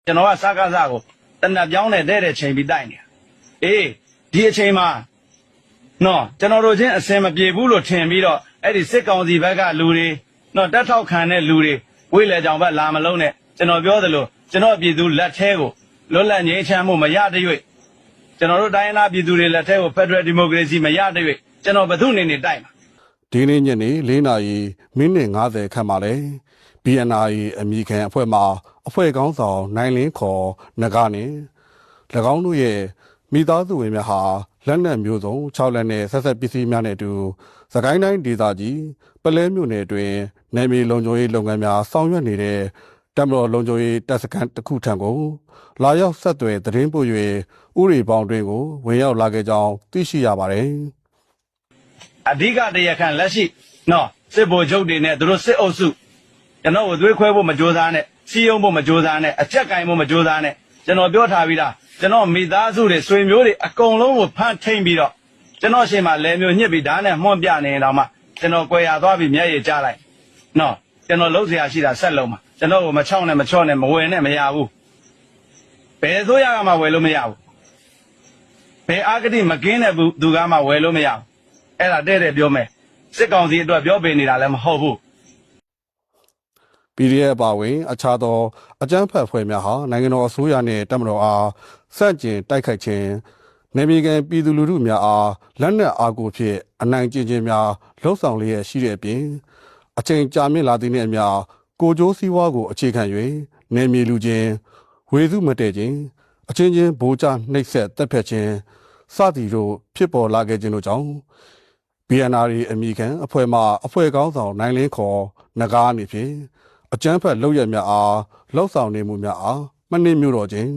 ကျွန်တော်ကစကားစားကိုတနက်ပြောင်းတဲ့ချိန်ပြီးတိုက်နေတာအေးဒီအချိန်မှာနော်ကျွန်တော်တို့ချင်းအစင်မပြေဘူးလို့ထင်ပြီးတော့အဲ့ဒီစစ်ကောင်စီဘက်ကလူတွေနော်တက်ထောက်ခံတဲ့လူတွေဝိလေကြောင်ဘက်လာမလုံးနဲ့ကျွန်တော်ပြောသလိုကျွန်တော်ပြည်သူလက်ထဲကိုလွတ်လပ်ငြိမ်းချမ်းမှုမရတဲ့၍ကျွန်တော်တို့တိုင်းသားပြည်သူတွေလက်ထဲကိုဖက်ဒရယ်ဒီမိုကရေစီမရတဲ့၍ကျွန်တော်ဘယ်သူနေတိုက်မှာဒီနေ့ညနေ4 နာရီမိနစ်50ခန့်မှာလဲ BNI အမည်ခံအဖွဲ့မှအဖွဲ့ကောင်းဆောင်နိုင်လင်းခေါ်နဂါနဲ့၎င်းတို့ရဲ့မိသားစုဝင်များဟာလက်နက်မျိုးစုံ6လက်နဲ့ဆက်ဆက်ပစ္စည်းများနဲ့အတူစကိုင်းတိုင်းဒေသကြီးပလဲမြို့နယ်တွင်နယ်မြေလုံခြုံရေးလုပ်ငန်းများဆောင်ရွက်နေတဲ့တပ်မတော်လုံခြုံရေးတပ်စခန်းတစ်ခုထံကိုလာရောက်ဆက်သွယ်သတင်းပို့၍ဥရိပေါင်းတွင်ကိုဝင်ရောက်လာခဲ့ကြောင်းသိရှိရပါတယ်အဓိကတရားခံလက်ရှိနော်စစ်ဗိုလ်ချုပ်တွေနဲ့သူတို့စစ်အုပ်စုကျွန်တော်ကိုသွေးခွဲဖို့မကြိုးစားနဲ့စီးရုံးဖို့မကြိုးစားနဲ့အကြက်ကင်ဖို့မကြိုးစားနဲ့ကျွန်တော်ပြောထားပြီးသားကျွန်တော်မိသားစုတွေဆွေမျိုးတွေအကုန်လုံးကိုဖမ်းထိန်ပြီးတော့ကျွန်တော်ရှေ့မှာလဲမျိုးညှစ်ပြီးဓာတ်နဲ့မှွန့်ပြနေတော့မှကျွန်တော်ကြွယ်ရသွားပြီးမျက်ရည်ကျလိုက်နော်ကျွန်တော်လုံးစရာရှိတာဆက်လုံးမှာကျွန်တော်ကိုမချောင်းနဲ့မချော့နဲ့မဝင်နဲ့မရဘူးဘယ်ဆိုရကမှဝယ်လို့မရဘူးဘယ်အာဂတိမကင်းတဲ့သူကမှဝယ်လို့မရဘူးအဲ့ဒါတဲ့ပြောမယ်စစ်ကောင်စီအတွက်ပြောပေးနေတာလည်းမဟုတ်ဘူးPDF ပါဝင်အခြားသောအကြမ်းဖက်ဖွဲ့များဟာနိုင်ငံတော်အစိုးရနှင့်တပ်မတော်အားစန့်ကျင်တိုက်ခိုက်ခြင်းနေမြေကန်ပြည်သူလူထုများအားလက်နက်အားကိုဖြင့်အနိုင်ကျင့်ခြင်းများလှုံ့ဆော်လျက်ရှိတဲ့အပြင်အချိန်ကြာမြင့်လာသည့်နှင့်အမျှကိုကျိုးစည်းဝါးကိုအခြေခံ၍နေမြေလူချင်းဝေစုမတည့်ခြင်းအချင်းချင်းဗိုလ်ချနှိပ်စက်တပ်ဖြတ်ခြင်းစသည်တို့ဖြစ်ပေါ်လာခဲ့ခြင်းတို့ကြောင့် BNI အမည်ခံအဖွဲ့မှအဖွဲ့ကောင်းဆောင်နိုင်လင်းခေါ်နဂါအနေဖြင့်အကြမ်းဖက်လုပ်ရများအားလှုပ်ဆောင်နေမှုများအားမနှိမ့်မြို့တော်ခြင်း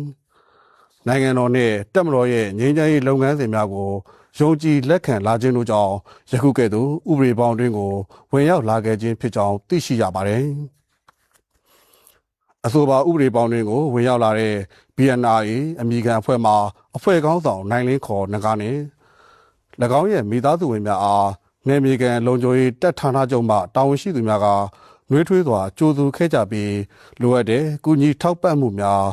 နိုင်ငံတော်နှင့်တပ်မတော်ရဲ့ငြိမ်းချမ်းရေးလုပ်ငန်းစဉ်များကိုယုံကြည်လက်ခံလာခြင်းတို့ကြောင့်ယခုကဲ့သို့ဥပဒေပေါင်းတွင်ကိုဝင်ရောက်လာခဲ့ခြင်းဖြစ်ကြောင်းသိရှိရပါတယ်အဆိုပါဥပဒေပေါင်းတွင်ကိုဝင်ရောက်လာတဲ့ BNI အမည်ခံအဖွဲ့မှအဖွဲ့ကောင်းဆောင်နိုင်လင်းခေါ်နဂါနှင့်၎င်းရဲ့မိသားစုဝင်များအားနယ်မြေကန်လုံခြုံရေးတပ်ဌာနချုပ်မှတာဝန်ရှိသူများကနှွေးထွေးစွာကြိုးစုခဲ့ကြပြီးလိုအပ်တဲ့ကုညီထောက်ပံ့မှုများ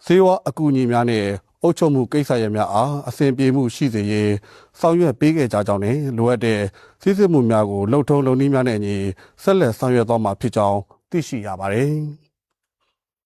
စေဝါအကူအညီများနဲ့အုပ်ချုပ်မှုကိစ္စရပ်များအားအစဉ်ပြေမှုရှိစေရေးဆောင်ရွက်ပေးခဲ့ကြကြောင်းနဲ့လိုအပ်တဲ့စစ်စစ်မှုများကိုလှုပ်ထုံးလုပ်နည်းများနဲ့အညီဆက်လက်ဆောင်ရွက်သွားမှာဖြစ်ကြောင်းသိရှိရပါတယ်